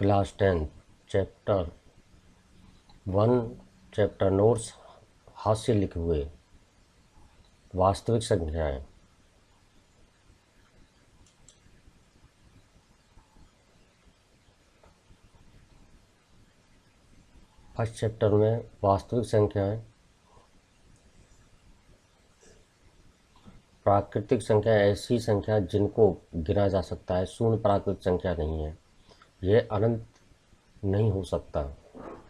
Class 10 chapter 1 chapter notes हाथ से लिखे हुए वास्तविक संख्याएं। फर्स्ट चैप्टर में वास्तविक संख्याएं, प्राकृतिक संख्या ऐसी संख्या जिनको गिना जा सकता है, शून्य प्राकृतिक संख्या नहीं है, यह अनंत नहीं हो सकता।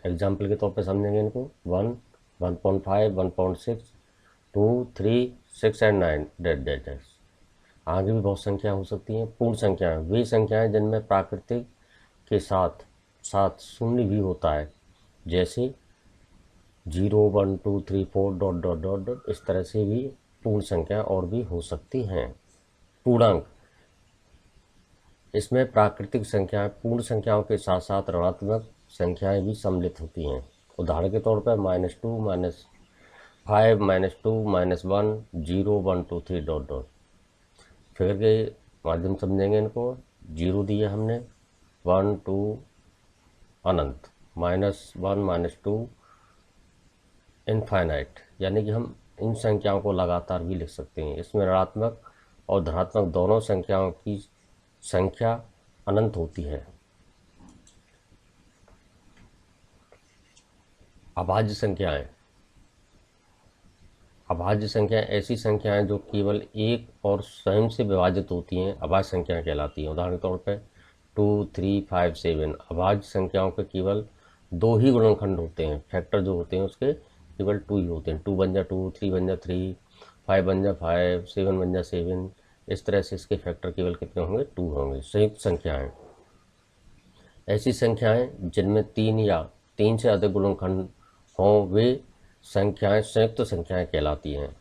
एग्जाम्पल के तौर पे समझेंगे इनको 1, 1.5, 1.6, 2, 3, 6 एंड 9 डेट। आगे भी बहुत संख्या हो सकती हैं। पूर्ण संख्याएं वे संख्याएं जिनमें प्राकृतिक के साथ साथ शून्य भी होता है, जैसे 0, 1, 2, 3, 4 डॉट डॉट डॉट डॉट। इस तरह से भी पूर्ण संख्या और भी हो सकती हैं। पूर्णांक, इसमें प्राकृतिक संख्याएं पूर्ण संख्याओं के साथ साथ ऋणात्मक संख्याएं भी सम्मिलित होती हैं। उदाहरण के तौर पर -2, -5, -2, -1, 0, 1, 2, 3 डॉट डॉट। फिगर के माध्यम समझेंगे इनको। 0 दिए हमने, 1, 2 अनंत, -1, -2 इनफाइनाइट, यानी कि हम इन संख्याओं को लगातार भी लिख सकते हैं। इसमें ऋणात्मक और धनात्मक दोनों संख्याओं की संख्या अनंत होती है। अभाज्य संख्याएं, अभाज्य संख्याएं ऐसी संख्याएं जो केवल एक और स्वयं से विभाजित होती हैं, अभाज्य संख्याएं कहलाती हैं। उदाहरण के तौर पर 2, 3, 5, 7। अभाज्य संख्याओं के केवल 2 ही गुणनखंड होते हैं, फैक्टर जो होते हैं उसके केवल 2 ही होते हैं। 2 बन जा 2, 3 बन जा 3, 5 बन जा 5, 7 बन जा 7। इस तरह से इसके फैक्टर केवल कितने होंगे? 2 होंगे। संयुक्त संख्याएं ऐसी संख्याएं जिनमें 3 या 3 से अधिक गुणनखंड हों, वे संख्याएं संयुक्त संख्याएं कहलाती हैं।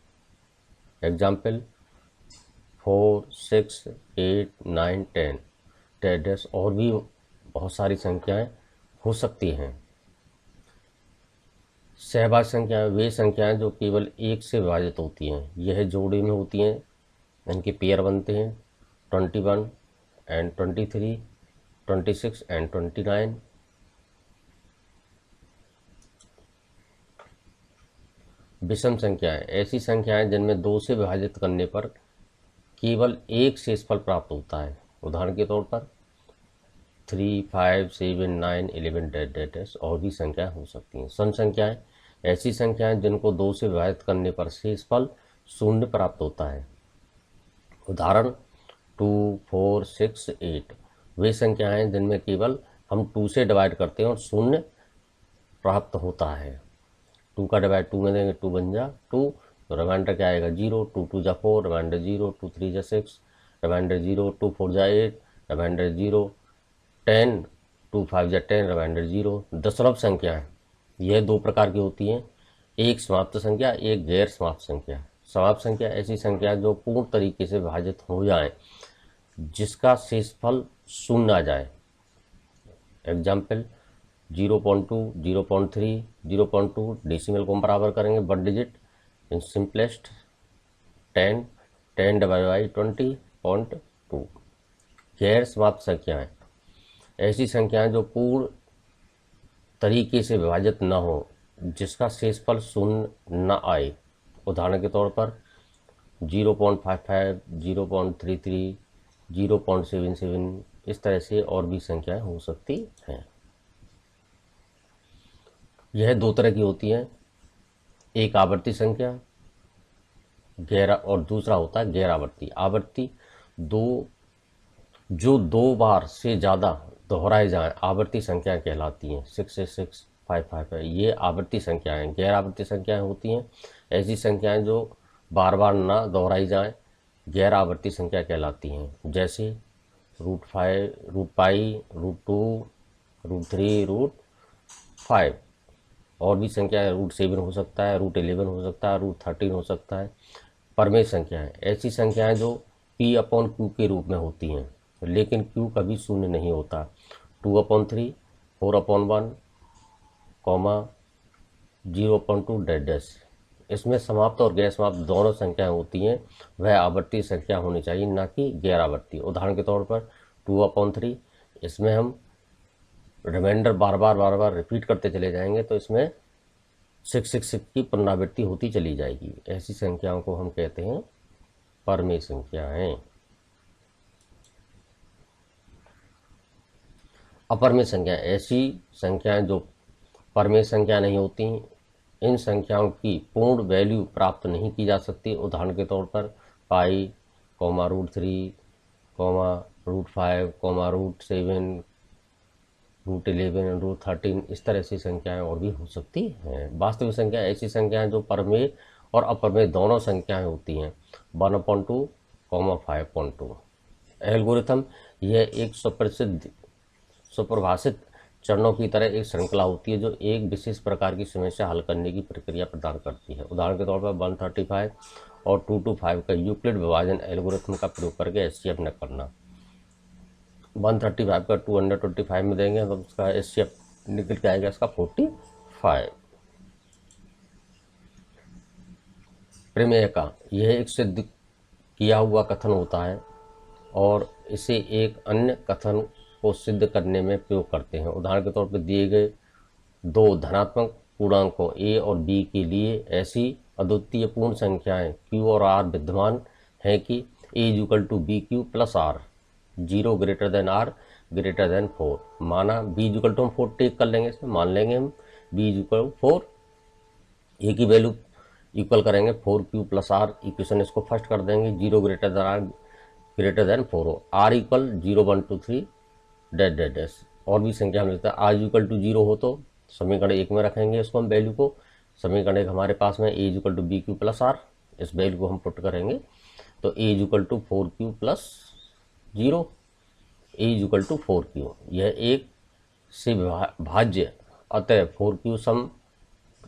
एग्जाम्पल 4, 6, 8, 9, 10 और भी बहुत सारी संख्याएं हो सकती हैं। सहभाज्य संख्याएं वे संख्याएं जो केवल एक से विभाजित होती हैं, यह जोड़े में होती हैं, इनके पेयर बनते हैं 21 एंड 23, 26 एंड 29। विषम संख्याएं ऐसी संख्याएं जिनमें 2 से विभाजित करने पर केवल एक शेषफल प्राप्त होता है। उदाहरण के तौर पर 3, 5, 7, 9, 11 डेट और भी संख्याएं हो सकती हैं। सम संख्याएं ऐसी संख्याएं जिनको 2 से विभाजित करने पर शेषफल 0 प्राप्त होता है। उदाहरण 2, 4, 6, 8। वे संख्याएं जिनमें केवल हम 2 से डिवाइड करते हैं और 0 प्राप्त होता है। 2 का डिवाइड 2 में देंगे, 2 बन जा 2, तो रिमाइंडर क्या आएगा? 0। 2, 2 जा 4, रिमाइंडर 0। 2, 3 जा 6, रिमाइंडर 0। 2, 4 जा 8, रिमाइंडर 0। 10, 2, 5 जा 10, रिमाइंडर 0। दशमलव संख्याएं यह 2 प्रकार की होती हैं, एक समाप्त संख्या, एक गैर समाप्त संख्या। समाप्त संख्या ऐसी संख्या जो पूर्ण तरीके से विभाजित हो जाए, जिसका शेषफल 0 आ जाए। एग्जाम्पल 0.2, 0.3, 0.2 डेसिमल को हम बराबर करेंगे 1 digit in simplest 10, 10 divide by 20.2। गैर समाप्त संख्याएं ऐसी संख्याएं जो पूर्ण तरीके से विभाजित न हो, जिसका शेषफल 0 न आए। उदाहरण के तौर पर 0.55, 0.33, 0.77। इस तरह से और भी संख्याएं हो सकती हैं। यह 2 तरह की होती हैं, एक आवर्ती संख्या और दूसरा होता है गैर आवर्ती। आवर्ती जो 2 बार से ज़्यादा दोहराए जाएं, आवर्ती संख्या कहलाती हैं। 6, 5, 5 है, ये आवर्ती संख्याएं। गैर आवर्ती संख्याएं होती हैं ऐसी संख्याएं जो बार बार ना दोहराई जाएं, गैर आवर्ती संख्या कहलाती हैं। जैसे √5, √पाई, √2, √3, √5। और भी संख्या √7 हो सकता है, √11 हो सकता है, √13 हो सकता है। परमेय संख्याएं ऐसी संख्याएं जो P/Q के रूप में होती हैं, लेकिन Q कभी 0 नहीं होता। 2/3, 4/1, 0.2 डैश। इसमें समाप्त और गैर समाप्त दोनों संख्याएं होती हैं। वह आवर्ती संख्या होनी चाहिए, ना कि गैर आवर्ती। उदाहरण के तौर पर 2/3, इसमें हम रिमाइंडर बार बार रिपीट करते चले जाएंगे तो इसमें 666 की पुनरावृत्ति होती चली जाएगी। ऐसी संख्याओं को हम कहते हैं परमेय संख्याएं। अपरमेय संख्या ऐसी संख्याएं जो परमेय संख्या नहीं होती, इन संख्याओं की पूर्ण वैल्यू प्राप्त नहीं की जा सकती। उदाहरण के तौर पर पाई, √3, √5, √7, √11, √13, इस तरह की संख्याएं और भी हो सकती हैं। वास्तविक संख्या ऐसी संख्याएं जो परमेय और अपरमेय दोनों संख्याएं होती हैं। 1/2, 5/2। एल्गोरिथम यह एक सुपरिभाषित चरणों की तरह एक श्रृंखला होती है जो एक विशेष प्रकार की समस्या हल करने की प्रक्रिया प्रदान करती है। उदाहरण के तौर पर 135 और 225 का यूक्लिड विभाजन एल्गोरिथम का प्रयोग करके एचसीएफ न करना। 135 का 225 में देंगे तो उसका एचसीएफ निकल के आएगा इसका 45। प्रमेय का यह एक सिद्ध किया हुआ कथन होता है और इसे एक अन्य कथन को सिद्ध करने में प्रयोग करते हैं। उदाहरण के तौर पर दिए गए दो धनात्मक पूर्णांकों a और b के लिए ऐसी अद्वितीय पूर्ण संख्याएं q और r विद्यमान हैं कि a = bq + r 0 > r > 4। माना b = हम 4 टेक कर लेंगे, इसमें मान लेंगे हम b = 4, a की वैल्यू इक्वल करेंगे 4q + r, इक्वेशन इसको फर्स्ट कर देंगे 0 > r > 4 r = 0 1 2 3 डैश। और भी संख्या हम लेते हैं r = 0 हो तो समीकरण 1 में रखेंगे इसको हम वैल्यू को। समीकरण 1 हमारे पास में a = bq + r, इस वैल्यू को हम पुट करेंगे तो a = 4q + 0, a = 4q। यह एक से भाज्य, अतः 4q सम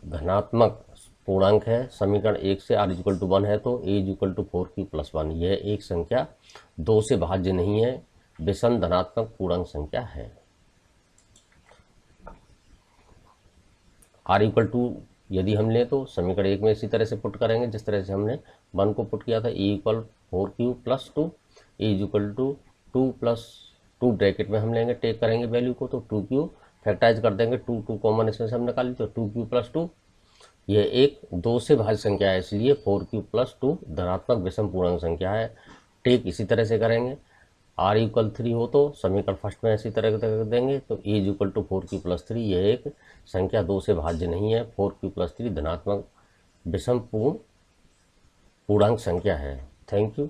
धनात्मक पूर्णांक है। समीकरण 1 से r = 1 है तो a = 4q + 1। यह एक संख्या 2 से भाज्य नहीं है, विषम धनात्मक पूर्णांक संख्या है। r = यदि हम लें तो समीकरण 1 में इसी तरह से पुट करेंगे जिस तरह से हमने 1 को पुट किया था। a = 4q + 2, a = 2 + 2 ब्रैकेट में हम लेंगे, टेक करेंगे वैल्यू को तो 2q फैक्टराइज कर देंगे, 2 कॉमन इसमें से हम निकाल ली तो 2q + 2। यह एक 2 से भाज्य संख्या है, इसलिए 4q + 2 धनात्मक विषम पूर्णांक संख्या है। टेक इसी तरह से करेंगे। r = 3 हो तो समीकरण फर्स्ट में इसी तरह कर देंगे तो a = 4q + 3। यह एक संख्या 2 से भाज्य नहीं है, 4q + 3 धनात्मक विषम पूर्णांक संख्या है। Thank you.